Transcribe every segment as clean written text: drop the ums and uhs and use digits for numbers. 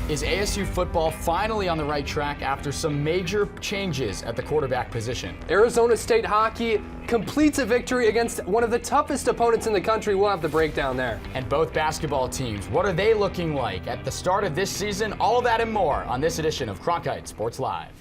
Is ASU football finally on the right track after some major changes at the quarterback position? Arizona State hockey completes a victory against one of the toughest opponents in the country. We'll have the breakdown there. And both basketball teams, what are they looking like at the start of this season? All of that and more on this edition of Cronkite Sports Live.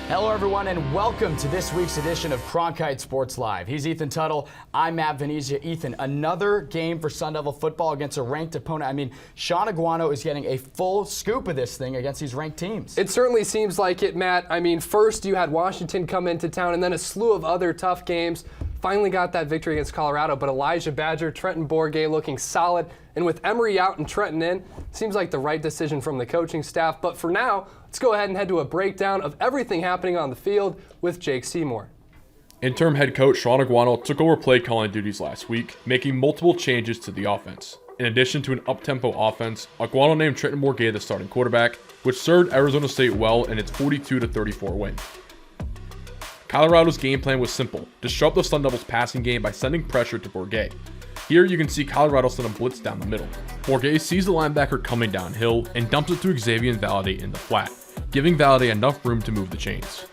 Hello, everyone, and welcome to this week's edition of Cronkite Sports Live. He's Ethan Tuttle. I'm Matt Venezia. Ethan, another game for Sun Devil football against a ranked opponent. I mean, Sean Aguano is getting a full scoop of this thing against these ranked teams. It certainly seems like it, Matt. I mean, first you had Washington come into town and then a slew of other tough games. Finally got that victory against Colorado, but Elijah Badger, Trenton Bourguet looking solid. And with Emery out and Trenton in, seems like the right decision from the coaching staff. But for now, let's go ahead and head to a breakdown of everything happening on the field with Jake Seymour. Interim head coach Sean Aguano took over play calling duties last week, making multiple changes to the offense. In addition to an up-tempo offense, Aguano named Trenton Bourguet the starting quarterback, which served Arizona State well in its 42-34 win. Colorado's game plan was simple: disrupt the Sun Devils' passing game by sending pressure to Bourguet. Here you can see Colorado send a blitz down the middle. Bourguet sees the linebacker coming downhill and dumps it to Xavier and Valladay in the flat, giving Valladay enough room to move the chains.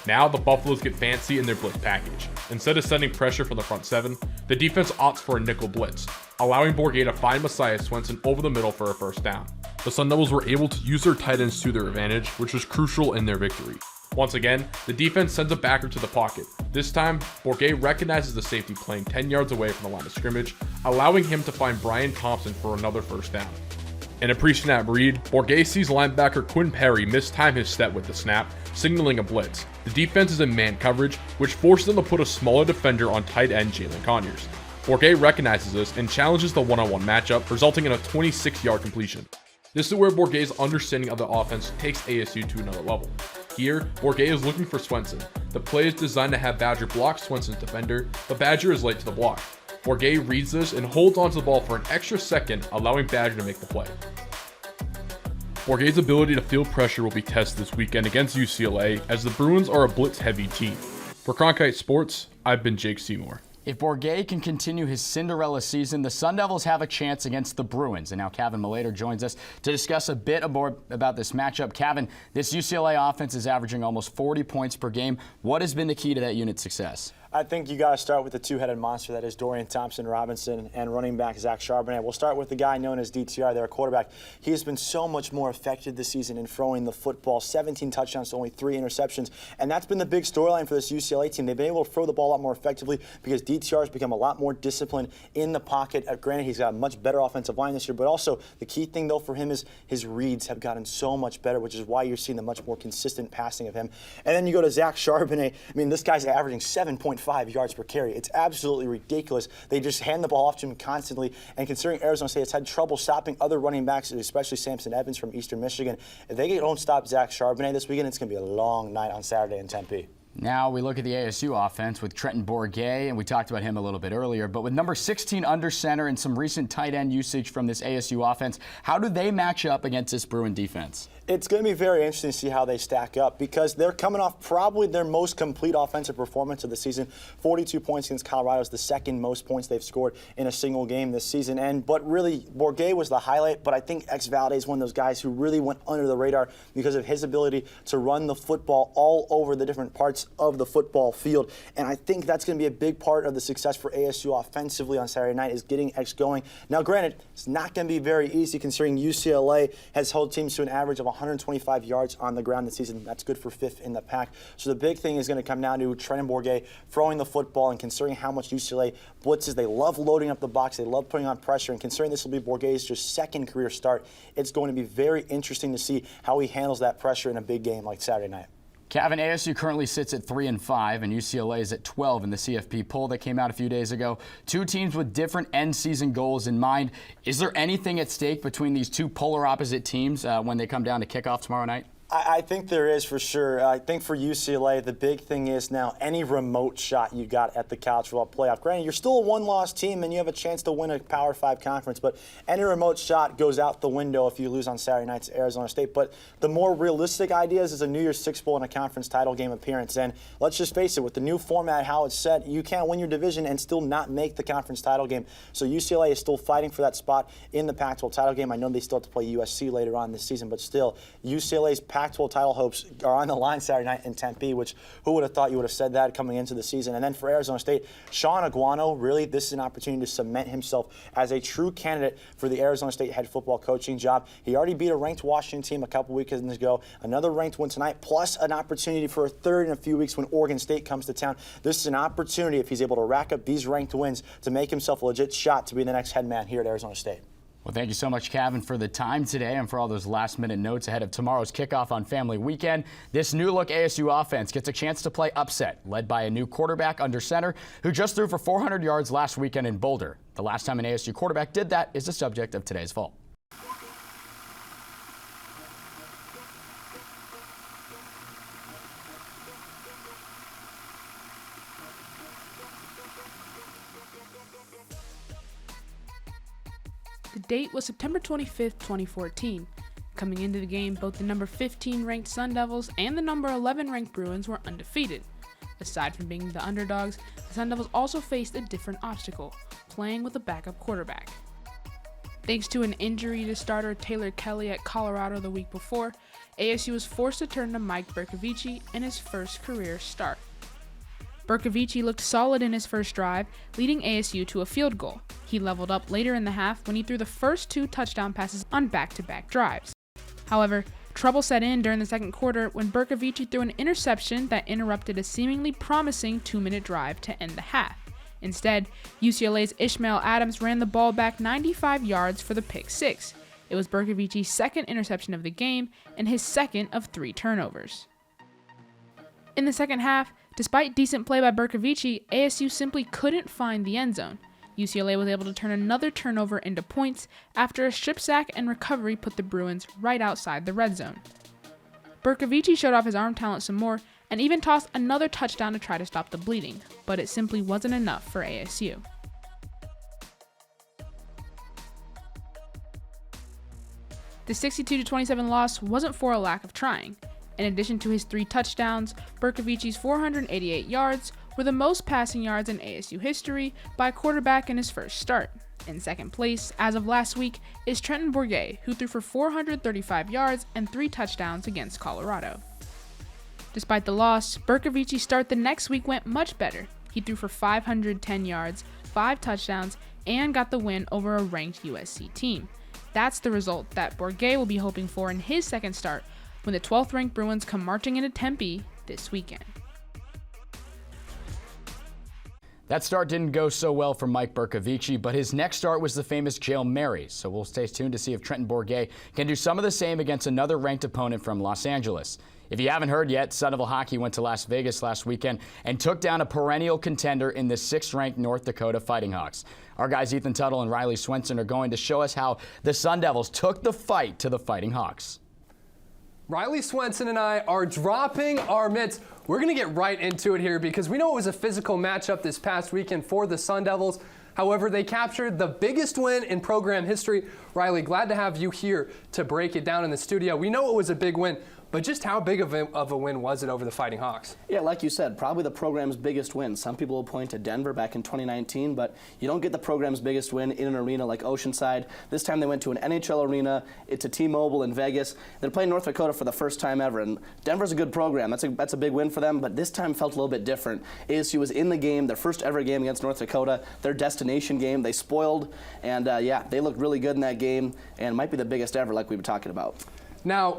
Now the Buffaloes get fancy in their blitz package. Instead of sending pressure from the front seven, the defense opts for a nickel blitz, allowing Bourguet to find Messiah Swenson over the middle for a first down. The Sun Devils were able to use their tight ends to their advantage, which was crucial in their victory. Once again, the defense sends a backer to the pocket. This time, Bourguet recognizes the safety playing 10 yards away from the line of scrimmage, allowing him to find Brian Thompson for another first down. In a pre-snap read, Bourguet sees linebacker Quinn Perry mistime his step with the snap, signaling a blitz. The defense is in man coverage, which forces them to put a smaller defender on tight end Jalen Conyers. Bourguet recognizes this and challenges the one-on-one matchup, resulting in a 26-yard completion. This is where Bourguet's understanding of the offense takes ASU to another level. Here, Bourguet is looking for Swenson. The play is designed to have Badger block Swenson's defender, but Badger is late to the block. Bourguet reads this and holds onto the ball for an extra second, allowing Badger to make the play. Bourguet's ability to field pressure will be tested this weekend against UCLA, as the Bruins are a blitz-heavy team. For Cronkite Sports, I've been Jake Seymour. If Bourguet can continue his Cinderella season, the Sun Devils have a chance against the Bruins. And now Kevin Malater joins us to discuss a bit more about this matchup. Kevin, this UCLA offense is averaging almost 40 points per game. What has been the key to that unit's success? I think you got to start with the two-headed monster that is Dorian Thompson-Robinson and running back Zach Charbonnet. We'll start with the guy known as DTR, their quarterback. He has been so much more effective this season in throwing the football. 17 touchdowns to only 3 interceptions. And that's been the big storyline for this UCLA team. They've been able to throw the ball a lot more effectively because DTR has become a lot more disciplined in the pocket. Granted, he's got a much better offensive line this year, but also the key thing, though, for him is his reads have gotten so much better, which is why you're seeing the much more consistent passing of him. And then you go to Zach Charbonnet. I mean, this guy's averaging 7.5 yards per carry. It's absolutely ridiculous. They just hand the ball off to him constantly. And considering Arizona State has had trouble stopping other running backs, especially Samson Evans from Eastern Michigan, if they don't stop Zach Charbonnet this weekend, it's going to be a long night on Saturday in Tempe. Now we look at the ASU offense with Trenton Bourguet, and we talked about him a little bit earlier, but with number 16 under center and some recent tight end usage from this ASU offense, how do they match up against this Bruin defense? It's going to be very interesting to see how they stack up because they're coming off probably their most complete offensive performance of the season. 42 points against Colorado is the second most points they've scored in a single game this season. But really, Bourguet was the highlight, but I think Valladay is one of those guys who really went under the radar because of his ability to run the football all over the different parts of the football field. And I think that's going to be a big part of the success for ASU offensively on Saturday night is getting X going. Now, granted, it's not going to be very easy considering UCLA has held teams to an average of 125 yards on the ground this season. That's good for 5th in the pack. So the big thing is going to come down to Trenton Bourguet throwing the football, and considering how much UCLA blitzes, they love loading up the box, they love putting on pressure, and considering this will be Bourguet's just second career start, it's going to be very interesting to see how he handles that pressure in a big game like Saturday night. Kevin, ASU currently sits at 3-5, and UCLA is at 12 in the CFP poll that came out a few days ago. Two teams with different end season goals in mind. Is there anything at stake between these two polar opposite teams when they come down to kickoff tomorrow night? I think there is for sure. I think for UCLA, the big thing is now any remote shot you got at the college football playoff. Granted, you're still a one-loss team and you have a chance to win a Power 5 conference, but any remote shot goes out the window if you lose on Saturday night to Arizona State. But the more realistic ideas is a New Year's Six Bowl and a conference title game appearance. And let's just face it, with the new format, how it's set, you can't win your division and still not make the conference title game. So UCLA is still fighting for that spot in the Pac-12 title game. I know they still have to play USC later on this season, but still, UCLA's Pac-12 title hopes are on the line Saturday night in Tempe, which who would have thought you would have said that coming into the season. And then for Arizona State, Sean Aguano, really, this is an opportunity to cement himself as a true candidate for the Arizona State head football coaching job. He already beat a ranked Washington team a couple weekends ago, another ranked win tonight, plus an opportunity for a third in a few weeks when Oregon State comes to town. This is an opportunity, if he's able to rack up these ranked wins, to make himself a legit shot to be the next head man here at Arizona State. Well, thank you so much, Kevin, for the time today and for all those last-minute notes ahead of tomorrow's kickoff on Family Weekend. This new-look ASU offense gets a chance to play upset, led by a new quarterback under center who just threw for 400 yards last weekend in Boulder. The last time an ASU quarterback did that is the subject of today's Vault. The date was September 25th, 2014. Coming into the game, both the number 15 ranked Sun Devils and the number 11 ranked Bruins were undefeated. Aside from being the underdogs, the Sun Devils also faced a different obstacle, playing with a backup quarterback. Thanks to an injury to starter Taylor Kelly at Colorado the week before, ASU was forced to turn to Mike Bercovici in his first career start. Bercovici looked solid in his first drive, leading ASU to a field goal. He leveled up later in the half when he threw the first 2 touchdown passes on back-to-back drives. However, trouble set in during the second quarter when Bercovici threw an interception that interrupted a seemingly promising 2-minute drive to end the half. Instead, UCLA's Ishmael Adams ran the ball back 95 yards for the pick 6. It was Bercovici's second interception of the game and his second of 3 turnovers. In the second half, despite decent play by Bercovici, ASU simply couldn't find the end zone. UCLA was able to turn another turnover into points after a strip sack and recovery put the Bruins right outside the red zone. Bercovici showed off his arm talent some more and even tossed another touchdown to try to stop the bleeding, but it simply wasn't enough for ASU. The 62-27 loss wasn't for a lack of trying. In addition to his 3 touchdowns, Bercovici's 488 yards were the most passing yards in ASU history by a quarterback in his first start. In second place, as of last week, is Trenton Bourguet, who threw for 435 yards and 3 touchdowns against Colorado. Despite the loss, Bercovici's start the next week went much better. He threw for 510 yards, 5 touchdowns, and got the win over a ranked USC team. That's the result that Bourguet will be hoping for in his second start when the 12th ranked Bruins come marching into Tempe this weekend. That start didn't go so well for Mike Bercovici, but his next start was the famous Jail Marys. So we'll stay tuned to see if Trenton Bourguet can do some of the same against another ranked opponent from Los Angeles. If you haven't heard yet, Sun Devil Hockey went to Las Vegas last weekend and took down a perennial contender in the 6th-ranked North Dakota Fighting Hawks. Our guys Ethan Tuttle and Riley Swenson are going to show us how the Sun Devils took the fight to the Fighting Hawks. Riley Swenson and I are dropping our mitts. We're going to get right into it here because we know it was a physical matchup this past weekend for the Sun Devils. However, they captured the biggest win in program history. Riley, glad to have you here to break it down in the studio. We know it was a big win, but just how big of a win was it over the Fighting Hawks? Yeah, like you said, probably the program's biggest win. Some people will point to Denver back in 2019, but you don't get the program's biggest win in an arena like Oceanside. This time they went to an NHL arena. It's a T-Mobile in Vegas. They're playing North Dakota for the first time ever, and Denver's a good program. That's a big win for them, but this time felt a little bit different. ASU was in the game, their first ever game against North Dakota, their destination game. They spoiled, and yeah, they looked really good in that game, and might be the biggest ever like we were talking about. Now,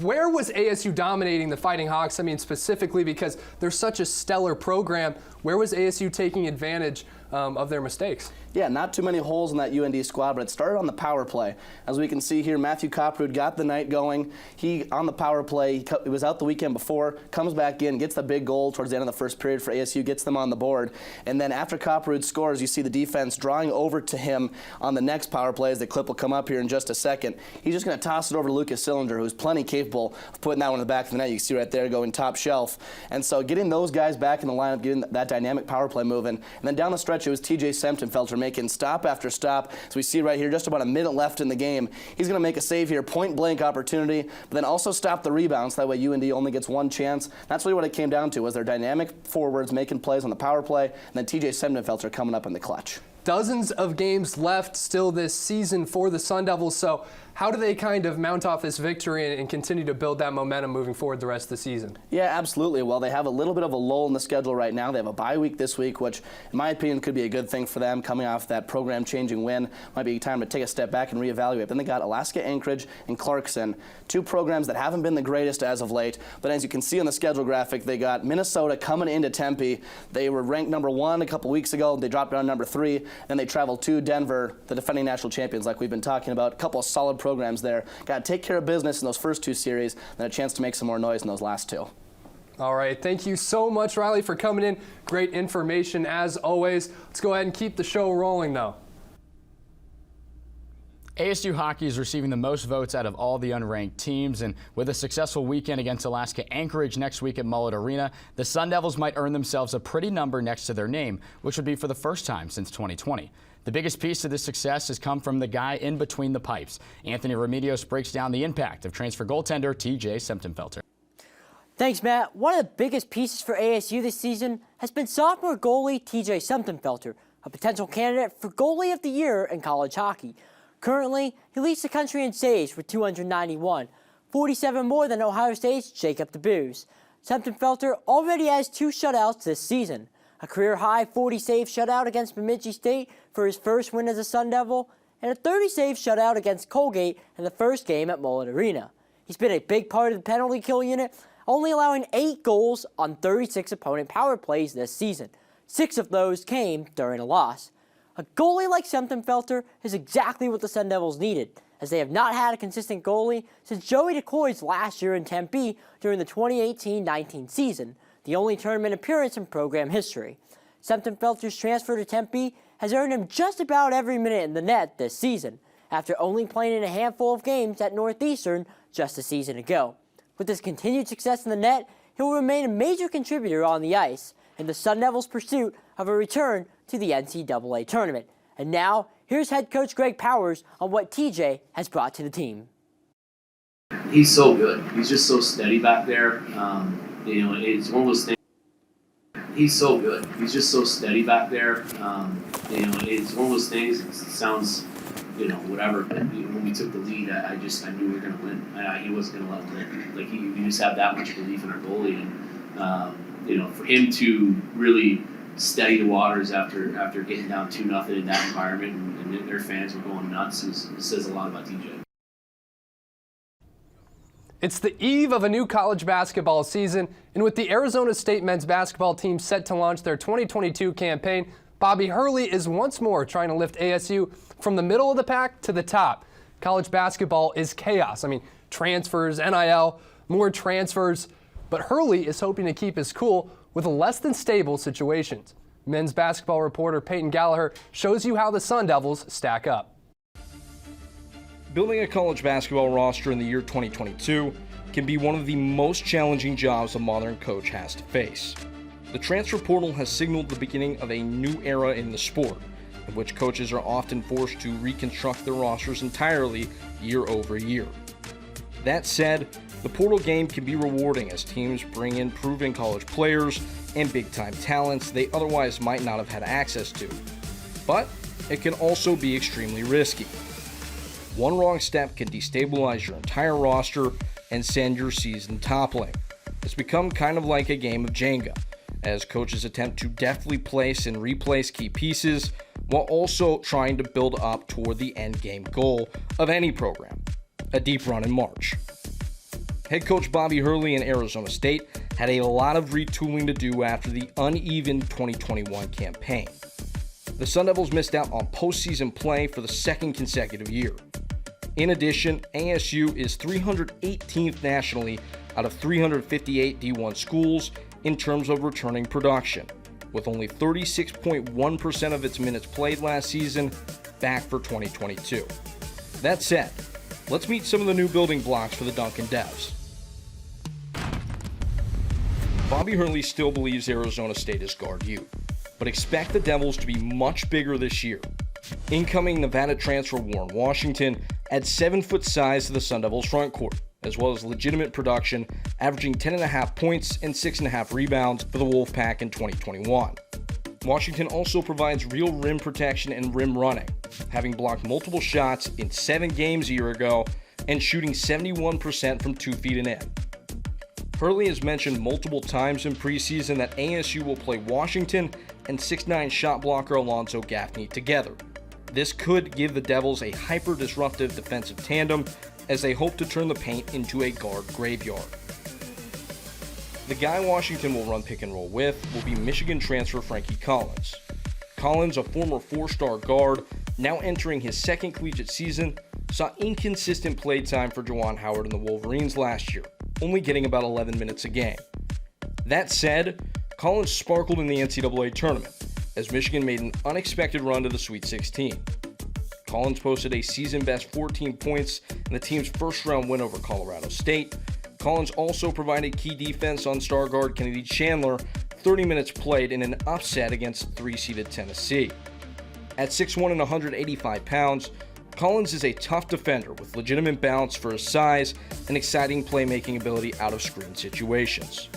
where was ASU dominating the Fighting Hawks? I mean, specifically because they're such a stellar program. Where was ASU taking advantage of their mistakes. Yeah, not too many holes in that UND squad, but it started on the power play. As we can see here, Matthew Copperwood got the night going. He, on the power play, he was out the weekend before, comes back in, gets the big goal towards the end of the first period for ASU, gets them on the board. And then after Copperwood scores, you see the defense drawing over to him on the next power play, as the clip will come up here in just a second. He's just going to toss it over to Lucas Sillinger, who's plenty capable of putting that one in the back of the net. You can see right there going top shelf. And so getting those guys back in the lineup, getting that dynamic power play moving. And then down the stretch, it was TJ Semtenfelter making stop after stop. So we see right here, just about a minute left in the game. He's going to make a save here, point-blank opportunity, but then also stop the rebounds. That way UND only gets one chance. That's really what it came down to, was their dynamic forwards making plays on the power play, and then TJ Semtenfelter coming up in the clutch. Dozens of games left still this season for the Sun Devils, so how do they kind of mount off this victory and continue to build that momentum moving forward the rest of the season? Yeah, absolutely. Well, they have a little bit of a lull in the schedule right now. They have a bye week this week, which, in my opinion, could be a good thing for them. Coming off that program-changing win, might be time to take a step back and reevaluate. Then they got Alaska Anchorage and Clarkson, two programs that haven't been the greatest as of late. But as you can see on the schedule graphic, they got Minnesota coming into Tempe. They were ranked number 1 a couple weeks ago. They dropped down to number 3. Then they traveled to Denver, the defending national champions, like we've been talking about. A couple of solid programs there. Got to take care of business in those first 2 series, then a chance to make some more noise in those last 2. All right, thank you so much, Riley, for coming in. Great information as always. Let's go ahead and keep the show rolling, though. ASU hockey is receiving the most votes out of all the unranked teams, and with a successful weekend against Alaska Anchorage next week at Mullet Arena, the Sun Devils might earn themselves a pretty number next to their name, which would be for the first time since 2020. The biggest piece of this success has come from the guy in between the pipes. Anthony Remedios breaks down the impact of transfer goaltender TJ Semtenfelter. Thanks, Matt. One of the biggest pieces for ASU this season has been sophomore goalie TJ Semtenfelter, a potential candidate for goalie of the year in college hockey. Currently, he leads the country in saves with 291, 47 more than Ohio State's Jacob DeBuse. Semtenfelter already has 2 shutouts this season, a career-high 40-save shutout against Bemidji State for his first win as a Sun Devil, and a 30-save shutout against Colgate in the first game at Mullet Arena. He's been a big part of the penalty kill unit, only allowing 8 goals on 36 opponent power plays this season. 6 of those came during a loss. A goalie like Semtenfelter is exactly what the Sun Devils needed, as they have not had a consistent goalie since Joey DeCoy's last year in Tempe during the 2018-19 season, the only tournament appearance in program history. Semtenfelter's transfer to Tempe has earned him just about every minute in the net this season, after only playing in a handful of games at Northeastern just a season ago. With his continued success in the net, he will remain a major contributor on the ice in the Sun Devils' pursuit of a return to the NCAA tournament. And now, here's head coach Greg Powers on what TJ has brought to the team. He's so good. He's just so steady back there. It's one of those things. He's so good. He's just so steady back there. It's one of those things. It sounds, whatever. But when we took the lead, I knew we were going to win. He wasn't going to let him win. Like we just have that much belief in our goalie, and for him to really steady the waters after getting down 2-0 in that environment, and their fans were going nuts, it says a lot about TJ. It's the eve of a new college basketball season, and with the Arizona State men's basketball team set to launch their 2022 campaign, Bobby Hurley is once more trying to lift ASU from the middle of the pack to the top. College basketball is chaos. Transfers, NIL, more transfers, but Hurley is hoping to keep his cool with less than stable situations. Men's basketball reporter Peyton Gallagher shows you how the Sun Devils stack up. Building a college basketball roster in the year 2022 can be one of the most challenging jobs a modern coach has to face. The transfer portal has signaled the beginning of a new era in the sport, in which coaches are often forced to reconstruct their rosters entirely year over year. That said, the portal game can be rewarding as teams bring in proven college players and big-time talents they otherwise might not have had access to. But it can also be extremely risky. One wrong step can destabilize your entire roster and send your season toppling. It's become kind of like a game of Jenga, as coaches attempt to deftly place and replace key pieces while also trying to build up toward the end game goal of any program, a deep run in March. Head coach Bobby Hurley in Arizona State had a lot of retooling to do after the uneven 2021 campaign. The Sun Devils missed out on postseason play for the second consecutive year. In addition, ASU is 318th nationally out of 358 D1 schools in terms of returning production, with only 36.1% of its minutes played last season back for 2022. That said, let's meet some of the new building blocks for the Duncan Devs. Bobby Hurley still believes Arizona State is guard U, but expect the Devils to be much bigger this year. Incoming Nevada transfer Warren Washington adds 7-foot size to the Sun Devils front court, as well as legitimate production, averaging 10.5 points and 6.5 rebounds for the Wolfpack in 2021. Washington also provides real rim protection and rim running, having blocked multiple shots in 7 games a year ago and shooting 71% from 2 feet and in. Hurley has mentioned multiple times in preseason that ASU will play Washington and 6'9" shot blocker Alonzo Gaffney together. This could give the Devils a hyper-disruptive defensive tandem as they hope to turn the paint into a guard graveyard. The guy Washington will run pick and roll with will be Michigan transfer Frankie Collins. Collins, a former 4-star guard, now entering his second collegiate season, saw inconsistent play time for Juwan Howard and the Wolverines last year, only getting about 11 minutes a game. That said, Collins sparkled in the NCAA tournament, as Michigan made an unexpected run to the Sweet 16. Collins posted a season-best 14 points in the team's first-round win over Colorado State. Collins also provided key defense on star guard Kennedy Chandler, 30 minutes played in an upset against 3-seeded Tennessee. At 6'1" and 185 pounds, Collins is a tough defender with legitimate balance for his size and exciting playmaking ability out of screen situations.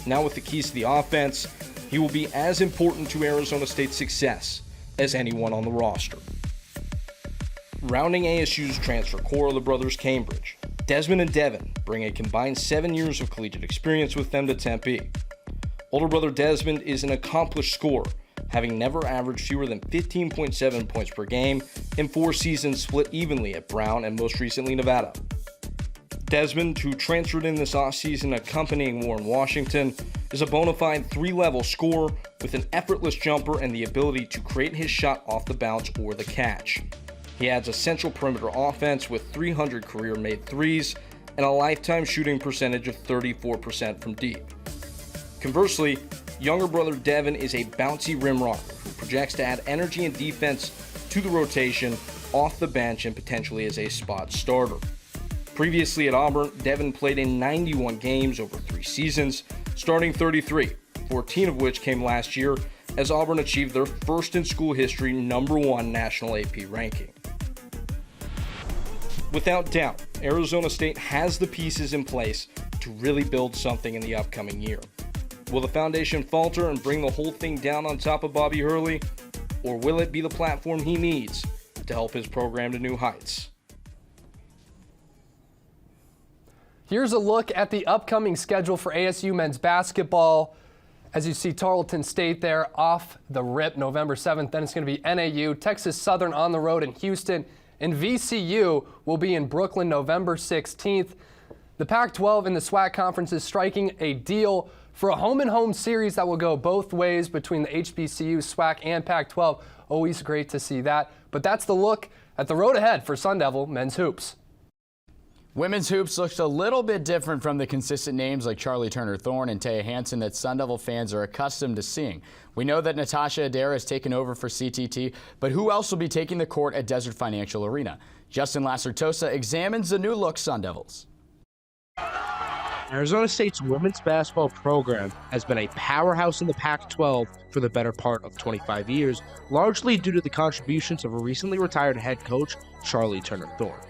Now with the keys to the offense, he will be as important to Arizona State's success as anyone on the roster. Rounding ASU's transfer core are the brothers Cambridge. Desmond and Devin bring a combined 7 years of collegiate experience with them to Tempe. Older brother Desmond is an accomplished scorer, having never averaged fewer than 15.7 points per game in 4 seasons split evenly at Brown and most recently Nevada. Desmond, who transferred in this offseason accompanying Warren Washington, is a bona fide 3-level scorer with an effortless jumper and the ability to create his shot off the bounce or the catch. He adds a central perimeter offense with 300 career-made threes and a lifetime shooting percentage of 34% from deep. Conversely, younger brother Devin is a bouncy rim runner who projects to add energy and defense to the rotation off the bench and potentially as a spot starter. Previously at Auburn, Devin played in 91 games over 3 seasons, starting 33, 14 of which came last year as Auburn achieved their first in school history #1 national AP ranking. Without doubt, Arizona State has the pieces in place to really build something in the upcoming year. Will the foundation falter and bring the whole thing down on top of Bobby Hurley? Or will it be the platform he needs to help his program to new heights? Here's a look at the upcoming schedule for ASU men's basketball. As you see, Tarleton State there off the rip November 7th. Then it's going to be NAU, Texas Southern on the road in Houston, and VCU will be in Brooklyn November 16th. The Pac-12 and the SWAC conference is striking a deal for a home-and-home series that will go both ways between the HBCU, SWAC, and Pac-12. Always great to see that. But that's the look at the road ahead for Sun Devil men's hoops. Women's hoops looks a little bit different from the consistent names like Charlie Turner-Thorne and Taya Hansen that Sun Devil fans are accustomed to seeing. We know that Natasha Adair has taken over for CTT, but who else will be taking the court at Desert Financial Arena? Justin Lacertosa examines the new look Sun Devils. Arizona State's women's basketball program has been a powerhouse in the Pac-12 for the better part of 25 years, largely due to the contributions of a recently retired head coach, Charlie Turner-Thorne.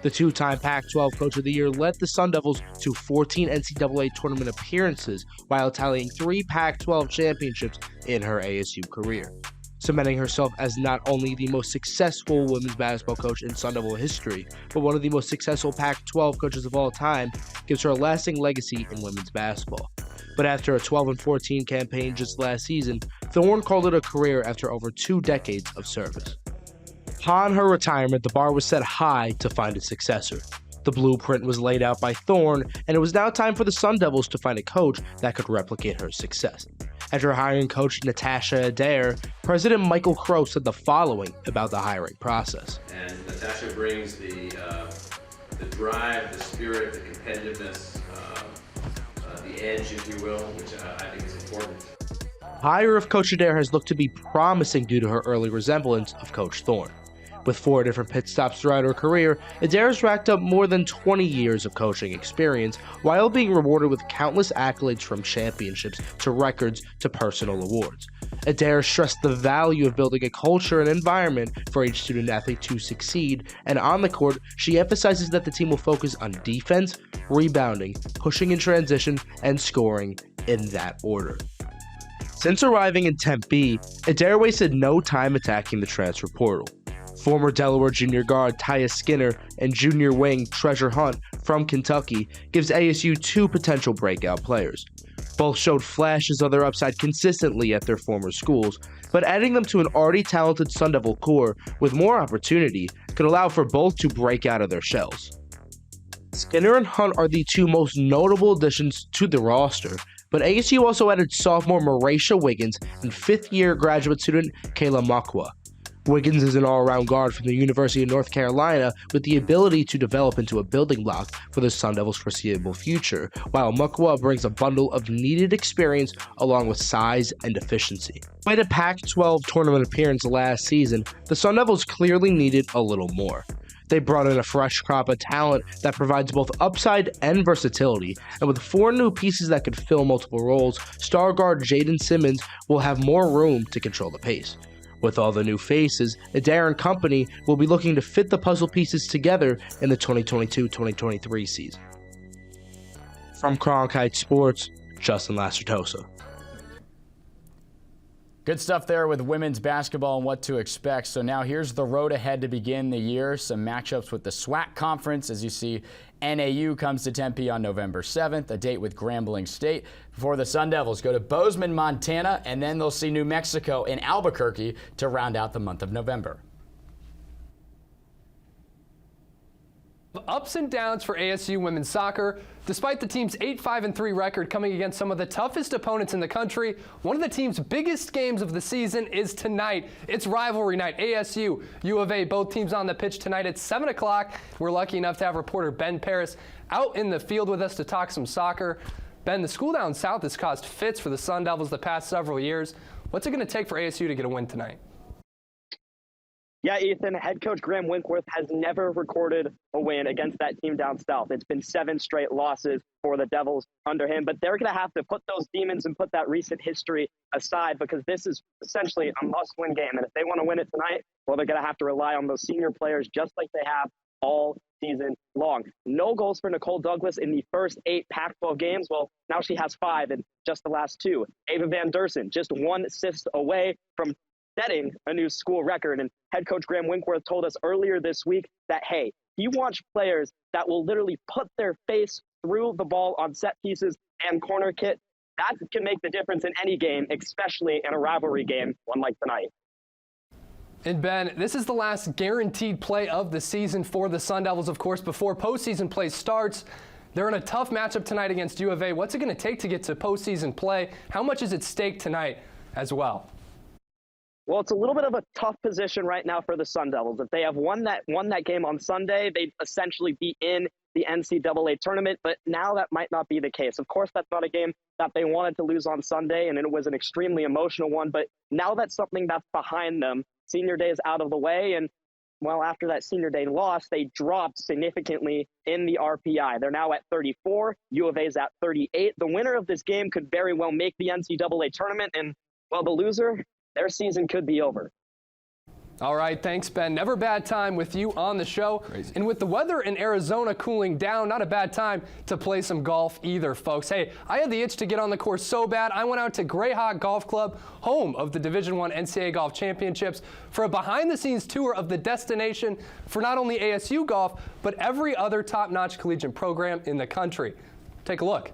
The 2-time Pac-12 Coach of the Year led the Sun Devils to 14 NCAA tournament appearances while tallying 3 Pac-12 championships in her ASU career, cementing herself as not only the most successful women's basketball coach in Sun Devil history, but one of the most successful Pac-12 coaches of all time, gives her a lasting legacy in women's basketball. But after a 12-14 campaign just last season, Thorne called it a career after over 2 decades of service. Upon her retirement, the bar was set high to find a successor. The blueprint was laid out by Thorne, and it was now time for the Sun Devils to find a coach that could replicate her success. After hiring coach Natasha Adair, President Michael Crow said the following about the hiring process. And Natasha brings the drive, the spirit, the competitiveness, the edge, if you will, which I think is important. Hire of Coach Adair has looked to be promising due to her early resemblance of Coach Thorne. With 4 different pit stops throughout her career, Adair has racked up more than 20 years of coaching experience while being rewarded with countless accolades from championships to records to personal awards. Adair stressed the value of building a culture and environment for each student athlete to succeed, and on the court, she emphasizes that the team will focus on defense, rebounding, pushing in transition, and scoring in that order. Since arriving in Tempe, Adair wasted no time attacking the transfer portal. Former Delaware junior guard Tyus Skinner and junior wing Treasure Hunt from Kentucky gives ASU 2 potential breakout players. Both showed flashes of their upside consistently at their former schools, but adding them to an already talented Sun Devil core with more opportunity could allow for both to break out of their shells. Skinner and Hunt are the 2 most notable additions to the roster, but ASU also added sophomore Marisha Wiggins and 5th-year graduate student Kayla Makwa. Wiggins is an all-around guard from the University of North Carolina with the ability to develop into a building block for the Sun Devils' foreseeable future, while Makwa brings a bundle of needed experience along with size and efficiency. Despite a Pac-12 tournament appearance last season, the Sun Devils clearly needed a little more. They brought in a fresh crop of talent that provides both upside and versatility, and with 4 new pieces that could fill multiple roles, star guard Jaden Simmons will have more room to control the pace. With all the new faces, Adair and company will be looking to fit the puzzle pieces together in the 2022-2023 season. From Cronkite Sports, Justin Lacertosa. Good stuff there with women's basketball and what to expect. So now here's the road ahead to begin the year. Some matchups with the SWAC Conference. As you see, NAU comes to Tempe on November 7th, a date with Grambling State, before the Sun Devils go to Bozeman, Montana, and then they'll see New Mexico in Albuquerque to round out the month of November. Ups and downs for ASU women's soccer. Despite the team's 8-5-3 record coming against some of the toughest opponents in the country, one of the team's biggest games of the season is tonight. It's rivalry night. ASU, U of A, both teams on the pitch tonight at 7 o'clock. We're lucky enough to have reporter Ben Paris out in the field with us to talk some soccer. Ben, the school down south has caused fits for the Sun Devils the past several years. What's it going to take for ASU to get a win tonight? Yeah, Ethan, head coach Graham Winkworth has never recorded a win against that team down south. It's been 7 straight losses for the Devils under him, but they're going to have to put those demons and put that recent history aside because this is essentially a must-win game. And if they want to win it tonight, well, they're going to have to rely on those senior players just like they have all season long. No goals for Nicole Douglas in the first 8 Pac-12 games. Well, now she has 5 in just the last 2. Ava Van Dersen, just 1 assist away from setting a new school record. And head coach Graham Winkworth told us earlier this week that, hey, he wants players that will literally put their face through the ball on set pieces and corner kick. That can make the difference in any game, especially in a rivalry game, one like tonight. And Ben, this is the last guaranteed play of the season for the Sun Devils, of course, before postseason play starts. They're in a tough matchup tonight against U of A. What's it going to take to get to postseason play? How much is at stake tonight as well? Well, it's a little bit of a tough position right now for the Sun Devils. If they have won that game on Sunday, they'd essentially be in the NCAA tournament, but now that might not be the case. Of course, that's not a game that they wanted to lose on Sunday, and it was an extremely emotional one, but now that's something that's behind them. Senior day is out of the way, and well, after that senior day loss, they dropped significantly in the RPI. They're now at 34. U of A is at 38. The winner of this game could very well make the NCAA tournament, and well, the loser, their season could be over. All right, thanks, Ben. Never a bad time with you on the show. Crazy. And with the weather in Arizona cooling down, not a bad time to play some golf either, folks. Hey, I had the itch to get on the course so bad, I went out to Greyhawk Golf Club, home of the Division I NCAA Golf Championships, for a behind-the-scenes tour of the destination for not only ASU golf, but every other top-notch collegiate program in the country. Take a look.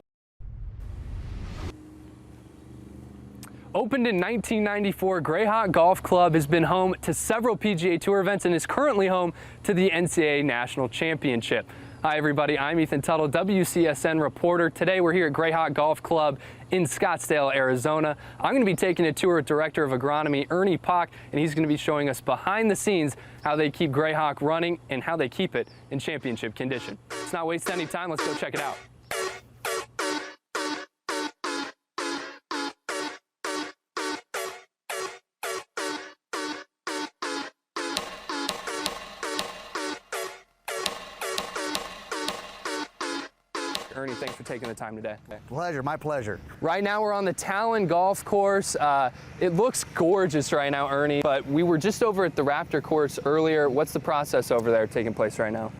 Opened in 1994, Greyhawk Golf Club has been home to several PGA Tour events and is currently home to the NCAA National Championship. Hi everybody, I'm Ethan Tuttle, WCSN reporter. Today we're here at Greyhawk Golf Club in Scottsdale, Arizona. I'm going to be taking a tour with Director of Agronomy Ernie Pock, and he's going to be showing us behind the scenes how they keep Greyhawk running and how they keep it in championship condition. Let's not waste any time, let's go check it out. Ernie, thanks for taking the time today. Pleasure, my pleasure. Right now we're on the Talon Golf Course. It looks gorgeous right now, Ernie, but we were just over at the Raptor course earlier. What's the process over there taking place right now?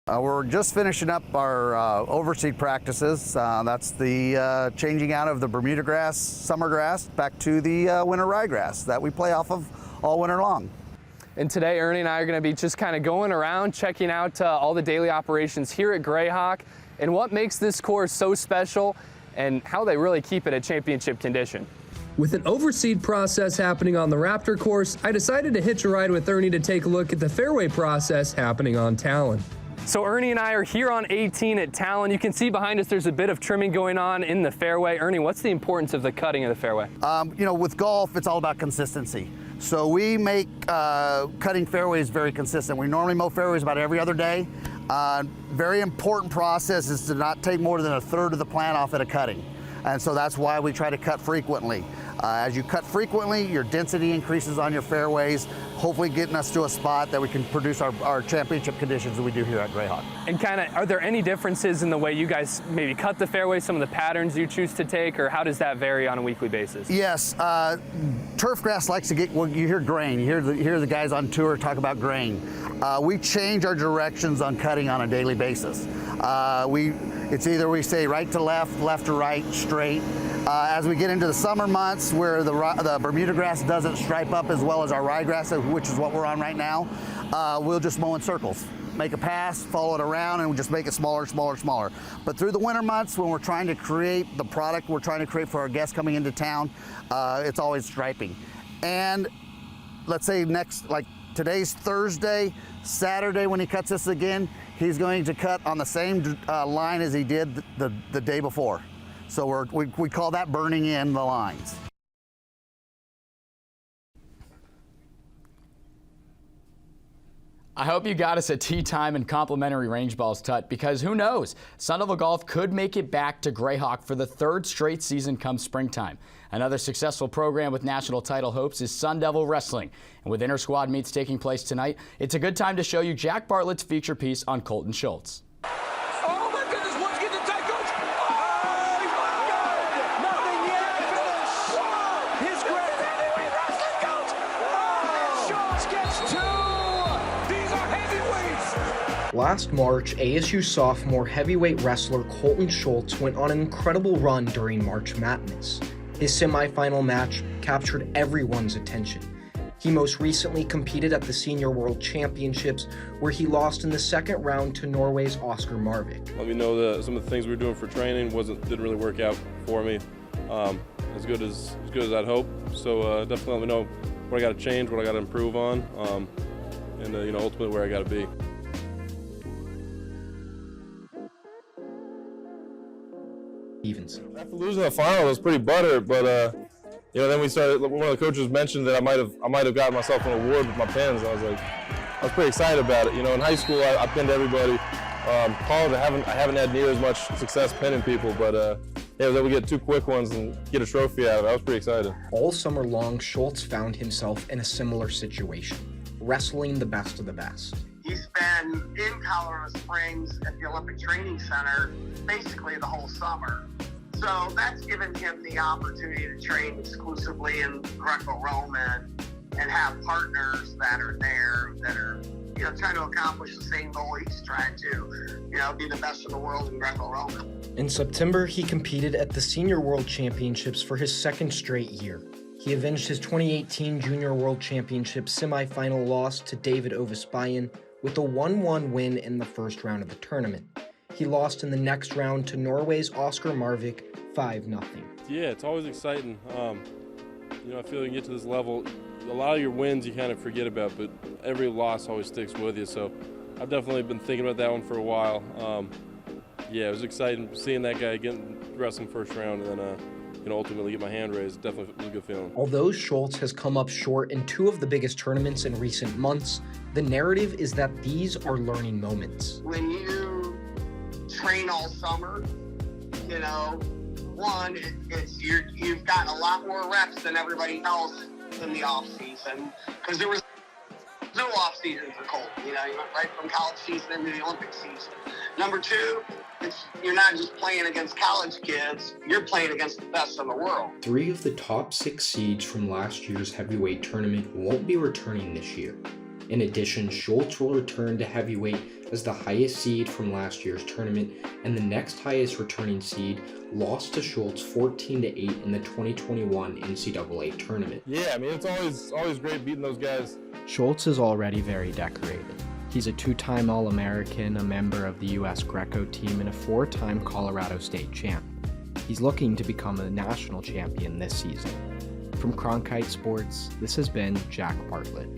We're just finishing up our overseed practices. That's the changing out of the Bermuda grass, summer grass, back to the winter ryegrass that we play off of all winter long. And today, Ernie and I are going to be just kind of going around, checking out all the daily operations here at Greyhawk and what makes this course so special and how they really keep it at championship condition. With an overseed process happening on the Raptor course, I decided to hitch a ride with Ernie to take a look at the fairway process happening on Talon. So Ernie and I are here on 18 at Talon. You can see behind us there's a bit of trimming going on in the fairway. Ernie, what's the importance of the cutting of the fairway? You know, with golf, it's all about consistency. So we make cutting fairways very consistent. We normally mow fairways about every other day. Very important process is to not take more than a third of the plant off at a cutting. And so that's why we try to cut frequently. As you cut frequently, your density increases on your fairways, hopefully getting us to a spot that we can produce our championship conditions that we do here at Greyhawk. And kind of, are there any differences in the way you guys maybe cut the fairway, some of the patterns you choose to take, or how does that vary on a weekly basis? Yes, turf grass likes to get, well, you hear grain, you hear the guys on tour talk about grain. We change our directions on cutting on a daily basis. It's either we say right to left, left to right, straight. As we get into the summer months where the Bermuda grass doesn't stripe up as well as our ryegrass, which is what we're on right now, we'll just mow in circles. Make a pass, follow it around, and we'll just make it smaller, smaller, smaller. But through the winter months, when we're trying to create the product we're trying to create for our guests coming into town, it's always striping. And let's say like today's Thursday, Saturday when he cuts this again, he's going to cut on the same line as he did the day before. So we call that burning in the lines. I hope you got us a tee time and complimentary range balls, Tut, because who knows? Sun Devil Golf could make it back to Greyhawk for the third straight season come springtime. Another successful program with national title hopes is Sun Devil Wrestling. And with inter-squad meets taking place tonight, it's a good time to show you Jack Bartlett's feature piece on Colton Schultz. Oh my goodness, once again the tag coach. Oh my God! Nothing yet. Finish. His great heavyweight wrestling coach. Oh, and Schultz gets two. These are heavyweights. Last March, ASU sophomore heavyweight wrestler Colton Schultz went on an incredible run during March Madness. His semifinal match captured everyone's attention. He most recently competed at the Senior World Championships, where he lost in the second round to Norway's Oscar Marvik. Let me know that some of the things we were doing for training didn't really work out for me as good as I'd hoped. So definitely let me know what I got to change, what I got to improve on, and ultimately where I got to be. After losing the final, it was pretty buttered, but then we started. One of the coaches mentioned that I might have gotten myself an award with my pins. I was pretty excited about it. In high school I pinned everybody. College I haven't had near as much success pinning people, but I was able to get two quick ones and get a trophy out of it. I was pretty excited. All summer long, Schultz found himself in a similar situation, wrestling the best of the best. He's been in Colorado Springs at the Olympic Training Center basically the whole summer. So that's given him the opportunity to train exclusively in Greco-Roman and have partners that are there that are, trying to accomplish the same goal he's trying to, be the best in the world in Greco-Roman. In September, he competed at the Senior World Championships for his second straight year. He avenged his 2018 Junior World Championship semifinal loss to David Ovispian with a 1-1 win in the first round of the tournament. He lost in the next round to Norway's Oscar Marvik 5-0. Yeah, it's always exciting. I feel you get to this level, a lot of your wins you kind of forget about, but every loss always sticks with you. So I've definitely been thinking about that one for a while. Yeah, it was exciting seeing that guy getting wrestling first round and then ultimately get my hand raised. Definitely was a good feeling. Although Schultz has come up short in 2 of the biggest tournaments in recent months, the narrative is that these are learning moments. When you train all summer, one, you've got a lot more reps than everybody else in the off season because there was no off season for Colt. You went right from college season into the Olympic season. Number 2, you're not just playing against college kids, you're playing against the best in the world. 3 of the top 6 seeds from last year's heavyweight tournament won't be returning this year. In addition, Schultz will return to heavyweight as the highest seed from last year's tournament, and the next highest returning seed lost to Schultz 14-8 in the 2021 NCAA tournament. Yeah, I mean, it's always great beating those guys. Schultz is already very decorated. He's a 2-time All-American, a member of the U.S. Greco team, and a 4-time Colorado State champ. He's looking to become a national champion this season. From Cronkite Sports, this has been Jack Bartlett.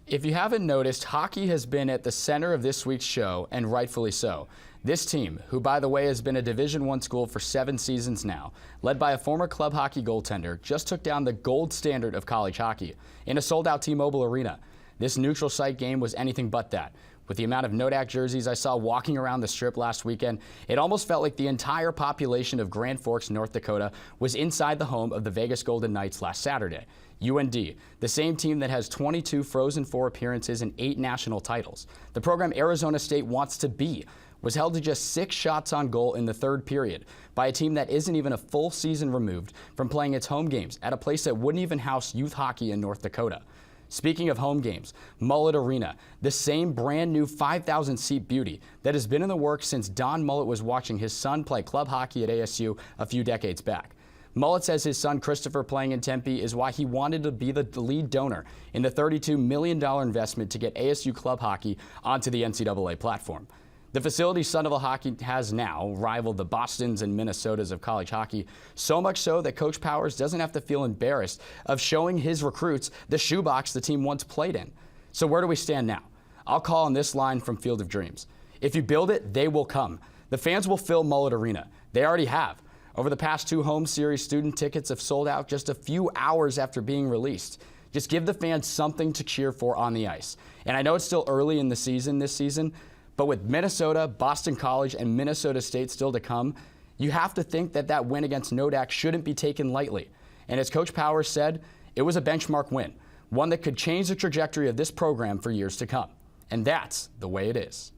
If you haven't noticed, hockey has been at the center of this week's show, and rightfully so. This team, who by the way has been a Division I school for 7 seasons now, led by a former club hockey goaltender, just took down the gold standard of college hockey in a sold-out T-Mobile arena. This neutral site game was anything but that. With the amount of Nodak jerseys I saw walking around the strip last weekend, it almost felt like the entire population of Grand Forks, North Dakota was inside the home of the Vegas Golden Knights last Saturday. UND, the same team that has 22 Frozen Four appearances and 8 national titles. The program Arizona State wants to be was held to just 6 shots on goal in the 3rd period by a team that isn't even a full season removed from playing its home games at a place that wouldn't even house youth hockey in North Dakota. Speaking of home games, Mullet Arena, the same brand new 5,000-seat beauty that has been in the works since Don Mullet was watching his son play club hockey at ASU a few decades back. Mullet says his son Christopher playing in Tempe is why he wanted to be the lead donor in the $32 million investment to get ASU club hockey onto the NCAA platform. The facility Sun Devil hockey has now rivaled the Bostons and Minnesotas of college hockey, so much so that Coach Powers doesn't have to feel embarrassed of showing his recruits the shoebox the team once played in. So where do we stand now? I'll call on this line from Field of Dreams. If you build it, they will come. The fans will fill Mullet Arena. They already have. Over the past 2 home series, student tickets have sold out just a few hours after being released. Just give the fans something to cheer for on the ice. And I know it's still early in the season this season, but with Minnesota, Boston College, and Minnesota State still to come, you have to think that that win against Nodak shouldn't be taken lightly. And as Coach Powers said, it was a benchmark win, one that could change the trajectory of this program for years to come. And that's the way it is.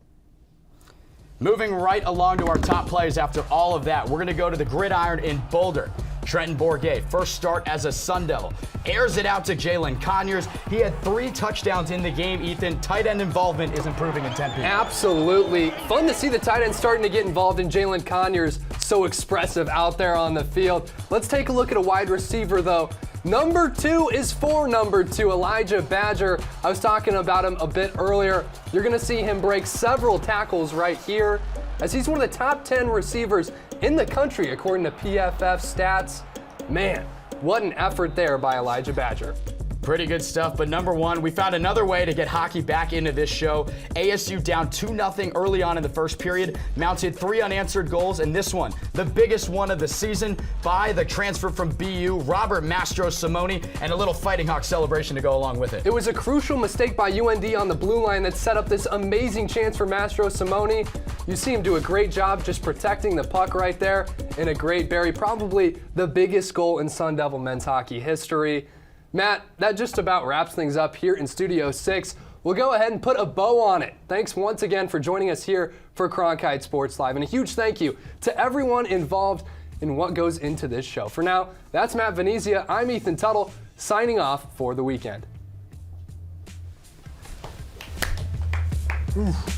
Moving right along to our top plays after all of that, we're going to go to the gridiron in Boulder. Trenton Bourget, first start as a Sun Devil, airs it out to Jalen Conyers. He had 3 touchdowns in the game, Ethan. Tight end involvement is improving in Tempe. Absolutely. Fun to see the tight end starting to get involved in Jalen Conyers. So expressive out there on the field. Let's take a look at a wide receiver, though. Number 2 is for number 2, Elijah Badger. I was talking about him a bit earlier. You're going to see him break several tackles right here, as he's one of the top 10 receivers in the country, according to PFF stats. Man, what an effort there by Elijah Badger. Pretty good stuff, but number 1, we found another way to get hockey back into this show. ASU down 2-0 early on in the first period, mounted 3 unanswered goals, and this one, the biggest one of the season, by the transfer from BU, Robert Mastro Simone, and a little Fighting Hawk celebration to go along with it. It was a crucial mistake by UND on the blue line that set up this amazing chance for Mastro Simone. You see him do a great job just protecting the puck right there, and a great bury, probably the biggest goal in Sun Devil men's hockey history. Matt, that just about wraps things up here in Studio 6. We'll go ahead and put a bow on it. Thanks once again for joining us here for Cronkite Sports Live. And a huge thank you to everyone involved in what goes into this show. For now, that's Matt Venezia. I'm Ethan Tuttle, signing off for the weekend. Oof.